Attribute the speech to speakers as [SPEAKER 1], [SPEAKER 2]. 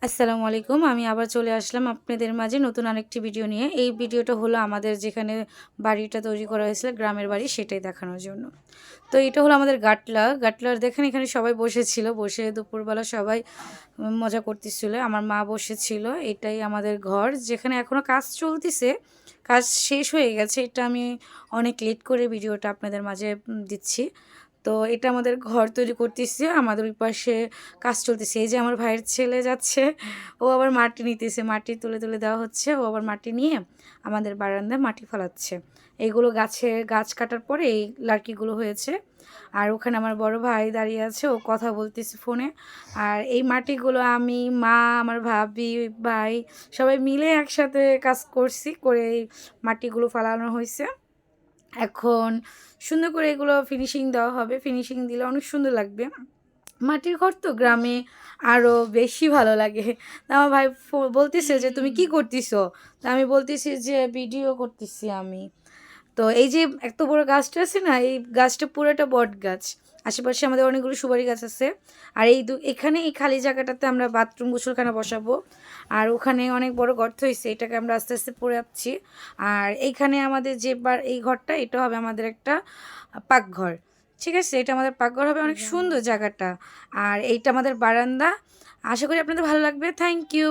[SPEAKER 1] আসসালামু আলাইকুম। আমি আবার চলে আসলাম আপনাদের মাঝে নতুন আরেকটি ভিডিও নিয়ে। এই ভিডিওটা হলো আমাদের যেখানে বাড়িটা তৈরি করা হয়েছিল, গ্রামের বাড়ি, সেটাই দেখানোর জন্য। তো এটা হলো আমাদের গাটলার দেখেন এখানে সবাই বসেছিল, বসে দুপুরবেলা সবাই মজা করতেছিল। আমার মা বসেছিল। এটাই আমাদের ঘর, যেখানে এখনও কাজ চলতেছে, কাজ শেষ হয়ে গেছে। এটা আমি অনেক লেট করে ভিডিওটা আপনাদের মাঝে দিচ্ছি। তো এটা আমাদের ঘর তৈরি করতেছে, আমাদের ওই পাশে কাজ চলতেছে। এই যে আমার ভাইয়ের ছেলে যাচ্ছে, ও আবার মাটি নিতেছে, মাটি তুলে তুলে দেওয়া হচ্ছে। ও আবার মাটি নিয়ে আমাদের বারান্দায় মাটি ফেলাচ্ছে। এইগুলো গাছ কাটার পরে এই লার্কিগুলো হয়েছে। আর ওখানে আমার বড় ভাই দাঁড়িয়ে আছে, ও কথা বলতেছে ফোনে। আর এই মাটিগুলো আমি, মা, আমার ভাবি, ভাই সবাই মিলে একসাথে কাজ করছি, করে এই মাটিগুলো ফালানো হয়েছে। এখন সুন্দর করে এগুলো ফিনিশিং দেওয়া হবে। ফিনিশিং দিলে অনেক সুন্দর লাগবে। মাটির ঘর তো গ্রামে আরও বেশি ভালো লাগে। তা আমার ভাই বলতেছে যে তুমি কি করতেছো? তা আমি বলতেছি যে ভিডিও করতেছি আমি। তো এই যে এত বড় গাছটা আছে না, এই গাছটা পুরোটা বট গাছ। আশেপাশে আমাদের অনেকগুলো সুপারি গাছ আছে। আর এখানে এই খালি জায়গাটাতে আমরা বাথরুম গোসলখানা বসাবো। আর ওখানে অনেক বড় গর্ত হয়েছে, এটাকে আমরা আস্তে আস্তে পরে যাচ্ছি। আর এইখানে আমাদের এই ঘরটা, এটা হবে আমাদের একটা পাকঘর। ঠিক আছে, এটা আমাদের পাকঘর হবে, অনেক সুন্দর জায়গাটা। আর এইটা আমাদের বারান্দা। আশা করি আপনাদের ভালো লাগবে। Thank you.